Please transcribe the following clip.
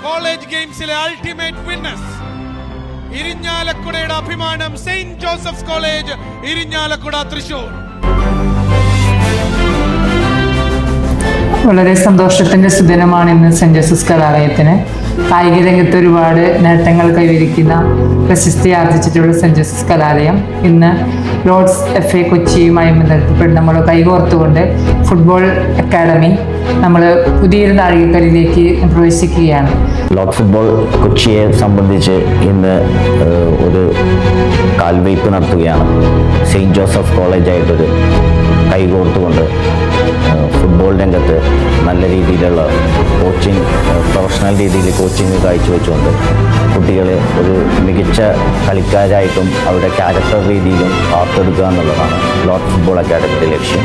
College ഗെയിംസിലെ ultimate winners ഇരിഞ്ഞാലക്കുടയുടെ അഭിമാനം Saint Joseph's college Irinjalakuda Thrissur. വളരെ സന്തോഷത്തിന്റെ സുദിനമാണ് ഇന്ന് സെന്റ് ജോസഫ്സ് കലാലയത്തിന്. കായിക രംഗത്ത് ഒരുപാട് നേട്ടങ്ങൾ കൈവരിക്കുന്ന പ്രശസ്തി ആർജിച്ചിട്ടുള്ള സെന്റ് ജോസഫ്സ് കലാലയം ഇന്ന് ലോർഡ്സ് FA കൊച്ചിയുമായി ബന്ധപ്പെട്ട് നമ്മൾ കൈകോർത്തുകൊണ്ട് ഫുട്ബോൾ അക്കാഡമി നമ്മൾ പുതിയൊരു നാഴികക്കല്ലിലേക്ക് പ്രവേശിക്കുകയാണ്. ലോർഡ് ഫുട്ബോൾ കൊച്ചിയെ സംബന്ധിച്ച് ഇന്ന് ഒരു കാൽവയ്പ് നടത്തുകയാണ്. സെയിൻറ്റ് ജോസഫ് കോളേജായിട്ടൊരു കൈകോർത്തുകൊണ്ട് ഫുട്ബോൾ രംഗത്ത് നല്ല രീതിയിലുള്ള കോച്ചിങ്, പ്രൊഫഷണൽ രീതിയിൽ കോച്ചിങ് കാഴ്ചവെച്ചുകൊണ്ട് കുട്ടികളെ ഒരു മികച്ച കളിക്കാരായിട്ടും അവരുടെ ക്യാരക്ടർ രീതിയിലും വാർത്തെടുക്കുക എന്നുള്ളതാണ് ലോർഡ് ഫുട്ബോൾ അക്കാഡമിയുടെ ലക്ഷ്യം.